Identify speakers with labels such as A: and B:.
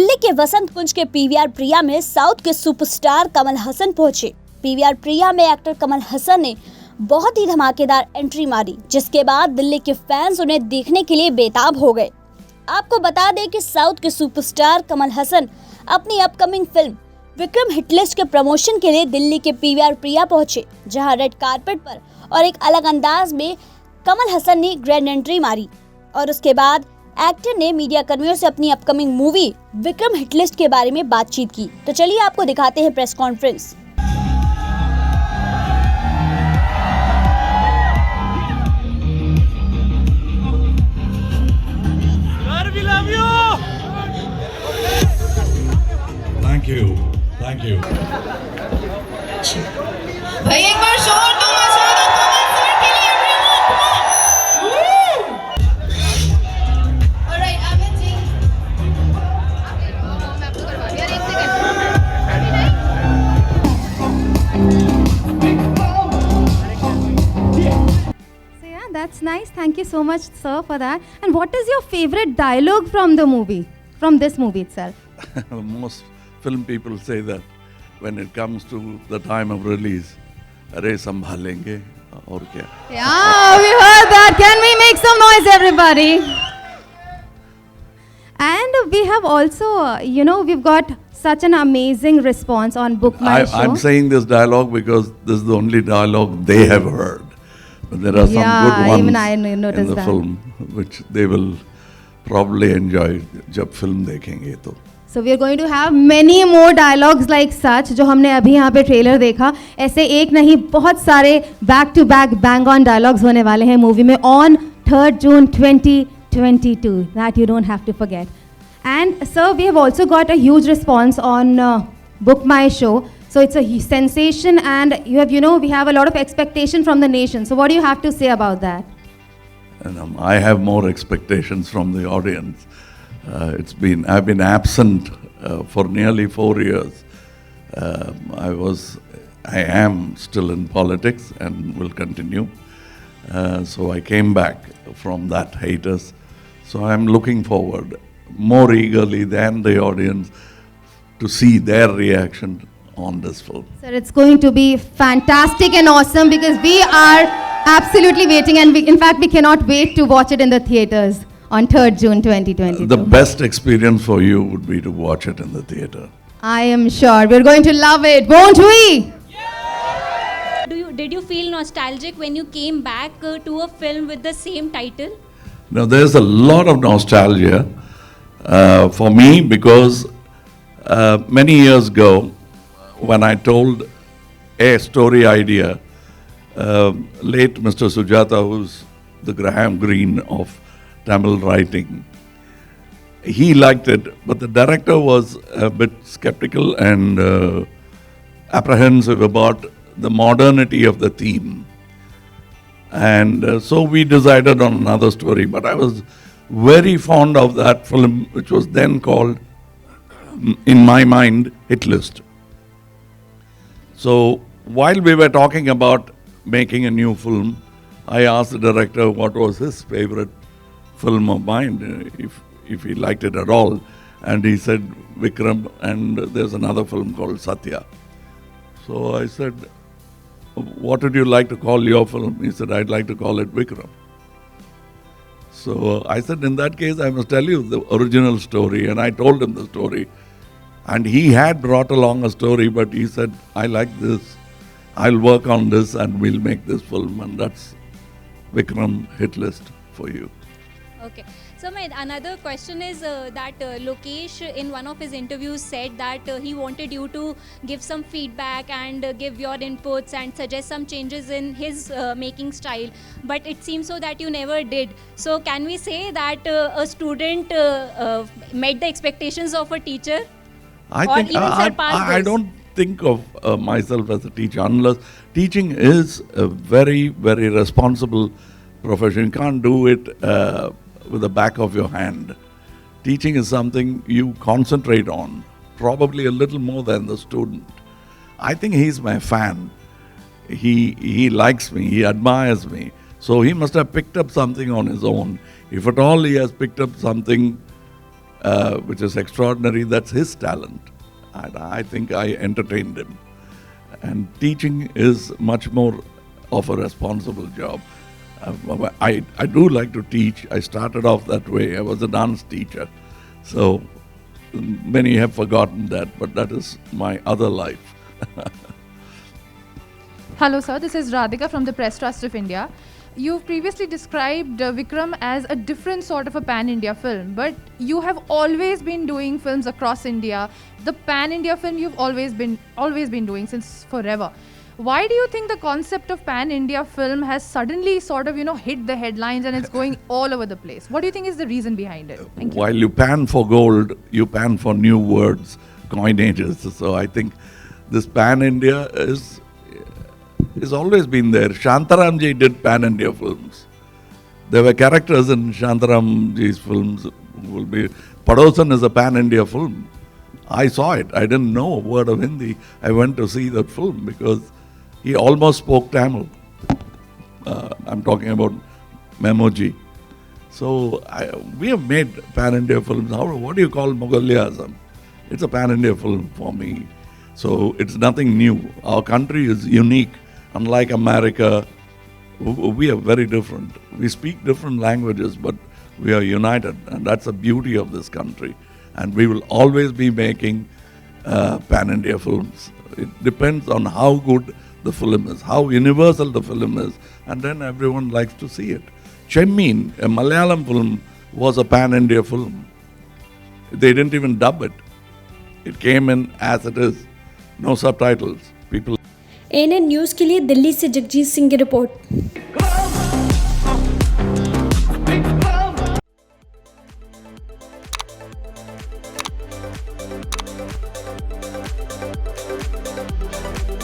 A: दिल्ली के वसंत कुंज के पीवीआर प्रिया में साउथ के सुपरस्टार कमल हसन पहुंचे। पीवीआर प्रिया में एक्टर कमल हसन ने बहुत ही धमाकेदार एंट्री मारी, जिसके बाद दिल्ली के फैंस उन्हें देखने के लिए बेताब हो गए। आपको बता दें कि साउथ के सुपरस्टार कमल हसन अपनी अपकमिंग फिल्म विक्रम हिटलिस्ट के प्रमोशन के लिए दिल्ली के पीवीआर प्रिया पहुंचे, जहां रेड कारपेट पर और एक अलग अंदाज में कमल हसन ने ग्रैंड एंट्री मारी और उसके बाद एक्टर ने मीडिया कर्मियों से अपनी अपकमिंग मूवी विक्रम हिटलिस्ट के बारे में बातचीत की। तो चलिए आपको दिखाते हैं प्रेस कॉन्फ्रेंस।
B: Thank you.
C: भाई एक बार शोर दो कमल सर के लिए everyone. Alright, Amit जी. मैं आपको करवा रही हूँ, एक second.
D: So yeah, that's nice. Thank you so much, sir, for that. And what is your favorite dialogue from the movie, from this movie itself?
B: Most film people say that when it comes to the time of release, अरे संभालेंगे और क्या?
D: Yeah, we heard that. Can we make some noise, everybody? And we have also, we've got such an amazing response on Book My Show.
B: I'm saying this dialogue because this is the only dialogue they have heard. But there are some good ones
D: even I noticed
B: in the
D: that.
B: film which they will probably enjoy जब film देखेंगे तो.
D: So we are going to have many more dialogues like such जो हमने अभी यहाँ पे trailer देखा। ऐसे एक नहीं बहुत सारे back to back bang on dialogues होने वाले हैं मूवी में on 3rd June 2022 that you don't have to forget. And sir, we have also got a huge response on Book My Show. So it's a sensation and we have a lot of expectation from the nation. So what do you have to say about that?
B: And I have more expectations from the audience. I've been absent for nearly 4 years. I am still in politics and will continue. So I came back from that hiatus. So I'm looking forward more eagerly than the audience to see their reaction on this film.
D: Sir, it's going to be fantastic and awesome because we are absolutely waiting, and in fact we cannot wait to watch it in the theaters on 3rd June 2022.
B: The best experience for you would be to watch it in the theater.
D: I am sure we're going to love it, won't we?
E: Did you feel nostalgic when you came back to a film with the same title?
B: Now there's a lot of nostalgia for me because many years ago when I told a story idea, late Mr. Sujata, who's the Graham Greene of Tamil writing, he liked it, but the director was a bit skeptical and apprehensive about the modernity of the theme. And so we decided on another story, but I was very fond of that film, which was then called, in my mind, Hitlist. So while we were talking about making a new film, I asked the director what was his favorite film of mine, if he liked it at all. And he said Vikram, and there's another film called Satya. So I said, what would you like to call your film? He said, I'd like to call it Vikram. So I said, in that case, I must tell you the original story. And I told him the story. And he had brought along a story, but he said, I like this. I'll work on this and we'll make this film. And that's Vikram Hitlist for you.
E: Okay. So my another question is that Lokesh in one of his interviews said that he wanted you to give some feedback and give your inputs and suggest some changes in his making style. But it seems so that you never did. So can we say that a student met the expectations of a teacher?
B: I don't think of myself as a teacher unless teaching is a very, very responsible profession. You can't do it with the back of your hand. Teaching is something you concentrate on, probably a little more than the student. I think he's my fan. He likes me, he admires me. So he must have picked up something on his own. If at all he has picked up something which is extraordinary. That's his talent. And I think I entertained him. And teaching is much more of a responsible job. I do like to teach. I started off that way. I was a dance teacher. So many have forgotten that, but that is my other life.
F: Hello, sir. This is Radhika from the Press Trust of India. You've previously described Vikram as a different sort of a pan-India film, but you have always been doing films across India. The pan-India film you've always been doing since forever. Why do you think the concept of pan-India film has suddenly sort of, hit the headlines and it's going all over the place? What do you think is the reason behind it? Thank you.
B: While you pan for gold, you pan for new words, coinages. So I think this pan-India is always been there. Shantaramji did pan-India films. There were characters in Shantaramji's films. Padosan is a pan-India film. I saw it. I didn't know a word of Hindi. I went to see that film because he almost spoke Tamil. I'm talking about Memoji. So we have made pan-India films. What do you call Mughaliya Azam? It's a pan-India film for me. So it's nothing new. Our country is unique. Unlike America, we are very different. We speak different languages, but we are united. And that's the beauty of this country. And we will always be making pan-India films. It depends on how good the film is, how universal the film is, and then everyone likes to see it. Chemmin, a Malayalam film, was a pan-India film. They didn't even dub it. It came in as it is, no subtitles. People
A: ANN news के लिए दिल्ली से जगजीत सिंह की report.